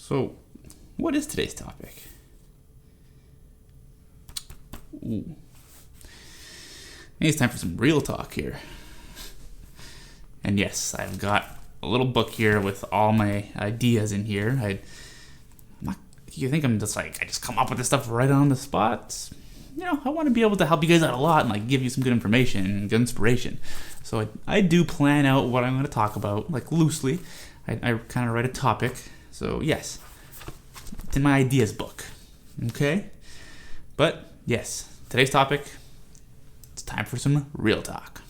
So, what is today's topic? Ooh. I think it's time for some real talk here. And yes, I've got a little book here with all my ideas in here. You think I'm just I just come up with this stuff right on the spot? I want to be able to help you guys out a lot and give you some good information and good inspiration. So I do plan out what I'm going to talk about, loosely. I kind of write a topic. So yes, it's in my ideas book. Okay? But yes, today's topic, it's time for some real talk.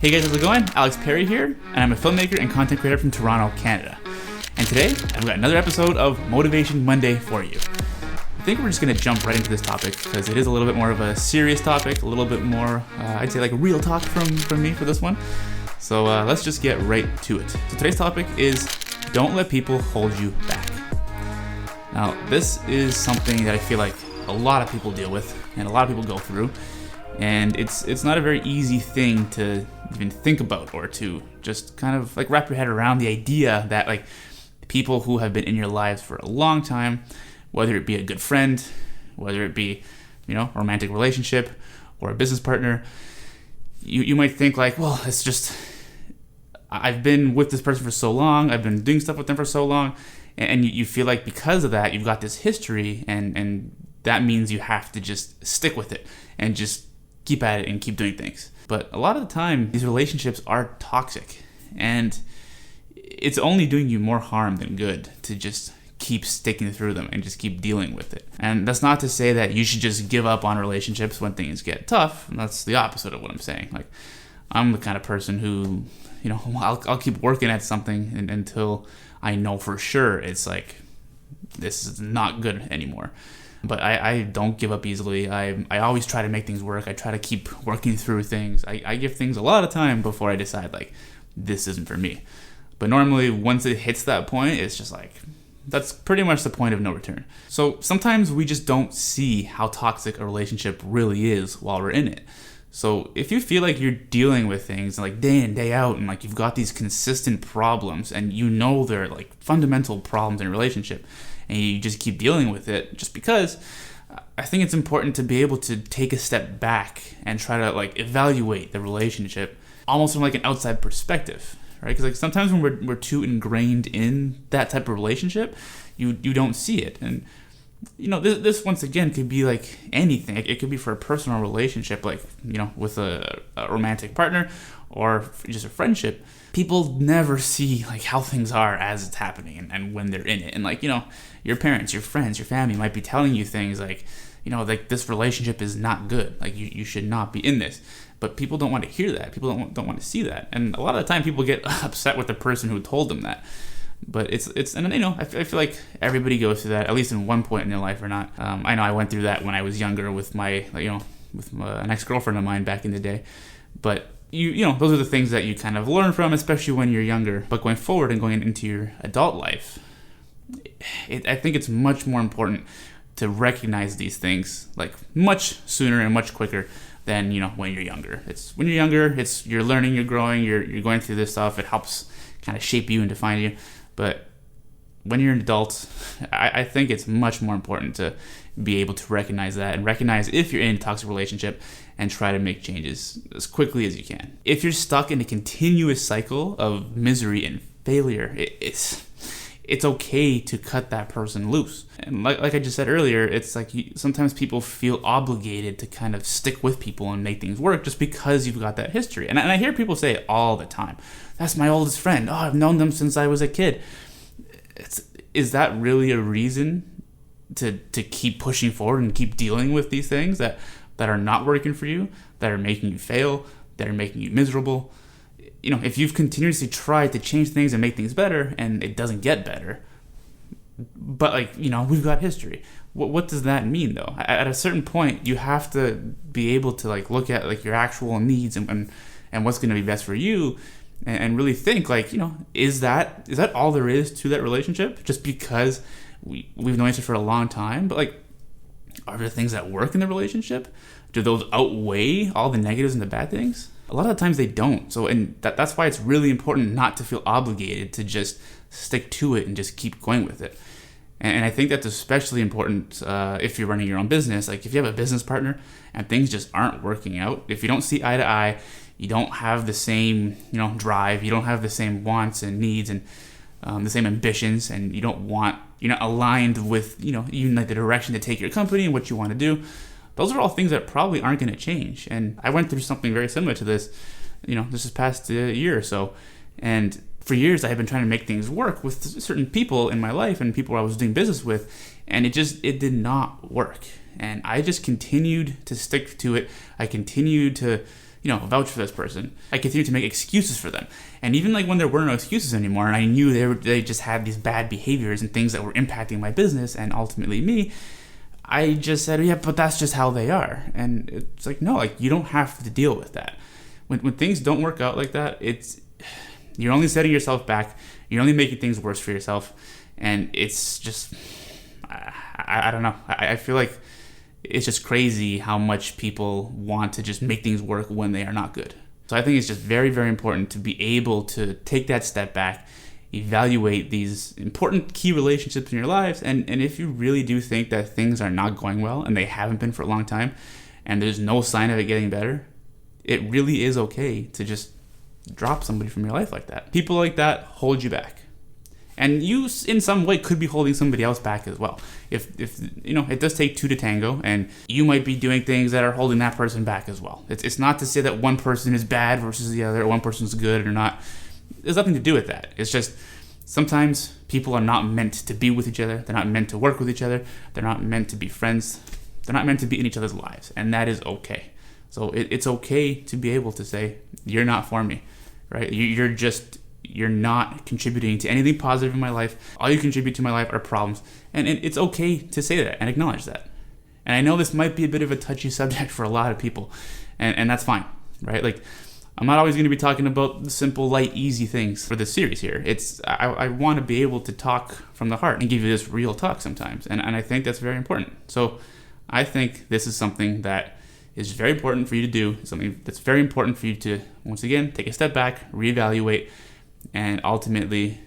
Hey guys, how's it going? Perri here, and I'm a filmmaker and content creator from Toronto, Canada. And today, I've got another episode of Motivation Monday for you. I think we're just going to jump right into this topic because it is a little bit more of a serious topic, a little bit more, I'd say real talk from me for this one. So let's just get right to it. So today's topic is don't let people hold you back. Now, this is something that I feel like a lot of people deal with and a lot of people go through. And it's not a very easy thing to even think about or to just kind of wrap your head around the idea that people who have been in your lives for a long time, whether it be a good friend, whether it be, a romantic relationship or a business partner, you might think well, it's just, I've been with this person for so long, I've been doing stuff with them for so long, and you feel like because of that, you've got this history and that means you have to just stick with it and just keep at it and keep doing things. But a lot of the time, these relationships are toxic, and it's only doing you more harm than good to just keep sticking through them and just keep dealing with it. And that's not to say that you should just give up on relationships when things get tough. That's the opposite of what I'm saying. I'm the kind of person who, I'll keep working at something until I know for sure it's this is not good anymore. But I don't give up easily. I always try to make things work. I try to keep working through things. I give things a lot of time before I decide, this isn't for me. But normally, once it hits that point, it's just that's pretty much the point of no return. So sometimes we just don't see how toxic a relationship really is while we're in it. So if you feel you're dealing with things day in, day out, and you've got these consistent problems, and they're fundamental problems in a relationship, and you just keep dealing with it just because, I think it's important to be able to take a step back and try to evaluate the relationship almost from an outside perspective, right? Because sometimes when we're too ingrained in that type of relationship, you don't see it. And this once again could be anything. It could be for a personal relationship, with a romantic partner or just a friendship. People never see how things are as it's happening and when they're in it. And your parents, your friends, your family might be telling you things this relationship is not good. You should not be in this. But people don't want to hear that. People don't want to see that. And a lot of the time people get upset with the person who told them that. But it's I feel everybody goes through that at least in one point in their life or not. I know I went through that when I was younger with my an ex-girlfriend of mine back in the day. But those are the things that you kind of learn from, especially when you're younger. But going forward and going into your adult life, I think it's much more important to recognize these things much sooner and much quicker than when you're younger. When you're younger, you're learning, you're growing, you're going through this stuff. It helps kind of shape you and define you. But when you're an adult, I think it's much more important to be able to recognize that and recognize if you're in a toxic relationship and try to make changes as quickly as you can. If you're stuck in a continuous cycle of misery and failure, it's okay to cut that person loose. And like I just said earlier, it's sometimes people feel obligated to kind of stick with people and make things work just because you've got that history. And I hear people say it all the time. That's my oldest friend. Oh, I've known them since I was a kid. Is that really a reason to keep pushing forward and keep dealing with these things that are not working for you, that are making you fail, that are making you miserable? If you've continuously tried to change things and make things better and it doesn't get better, but we've got history. What does that mean though? At a certain point, you have to be able to look at your actual needs and what's going to be best for you, and really think like, is that all there is to that relationship? Just because we've known each other for a long time, but like, are there things that work in the relationship? Do those outweigh all the negatives and the bad things? A lot of the times they don't. So, and that's why it's really important not to feel obligated to just stick to it and just keep going with it. And I think that's especially important if you're running your own business. Like if you have a business partner and things just aren't working out, if you don't see eye to eye, you don't have the same, drive, you don't have the same wants and needs and the same ambitions, and you're not aligned with, even like the direction to take your company and what you want to do. Those are all things that probably aren't going to change. And I went through something very similar to this, this past year or so. And for years, I had been trying to make things work with certain people in my life and people I was doing business with, and it did not work. And I just continued to stick to it. I continued to, vouch for this person. I continued to make excuses for them. And even like when there were no excuses anymore, and I knew they just had these bad behaviors and things that were impacting my business and ultimately me, I just said, yeah, but that's just how they are. And it's like, no, like you don't have to deal with that. When things don't work out like that, you're only setting yourself back. You're only making things worse for yourself. And it's just, I don't know. I feel like it's just crazy how much people want to just make things work when they are not good. So I think it's just very, very important to be able to take that step back, evaluate these important key relationships in your lives. And if you really do think that things are not going well and they haven't been for a long time and there's no sign of it getting better, it really is okay to just drop somebody from your life like that. People like that hold you back. And you, in some way, could be holding somebody else back as well. If it does take two to tango, and you might be doing things that are holding that person back as well. It's not to say that one person is bad versus the other, or one person's good or not. There's nothing to do with that. It's just sometimes people are not meant to be with each other. They're not meant to work with each other. They're not meant to be friends. They're not meant to be in each other's lives, and that is okay. So it's okay to be able to say, you're not for me, right? You're not contributing to anything positive in my life. All you contribute to my life are problems. And it's okay to say that and acknowledge that. And I know this might be a bit of a touchy subject for a lot of people, and that's fine, right? Like, I'm not always going to be talking about the simple, light, easy things for this series here. I want to be able to talk from the heart and give you this real talk sometimes. And I think that's very important. So I think this is something that is very important for you to do, something that's very important for you to, once again, take a step back, reevaluate, and ultimately,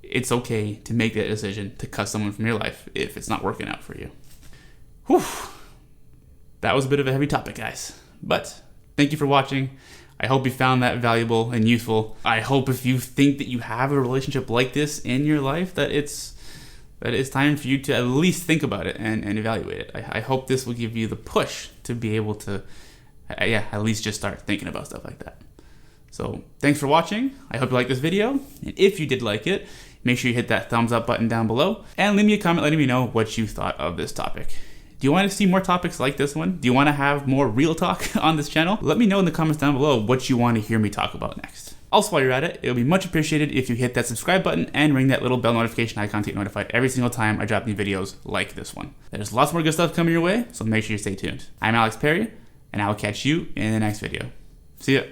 it's okay to make that decision to cut someone from your life if it's not working out for you. Whew. That was a bit of a heavy topic, guys. But thank you for watching. I hope you found that valuable and useful. I hope if you think that you have a relationship like this in your life, that it's time for you to at least think about it and evaluate it. I hope this will give you the push to be able to, at least just start thinking about stuff like that. So thanks for watching. I hope you liked this video. And if you did like it, make sure you hit that thumbs up button down below and leave me a comment letting me know what you thought of this topic. Do you want to see more topics like this one? Do you want to have more real talk on this channel? Let me know in the comments down below what you want to hear me talk about next. Also, while you're at it, it would be much appreciated if you hit that subscribe button and ring that little bell notification icon to get notified every single time I drop new videos like this one. There's lots more good stuff coming your way, so make sure you stay tuned. I'm Alex Perri, and I will catch you in the next video. See ya.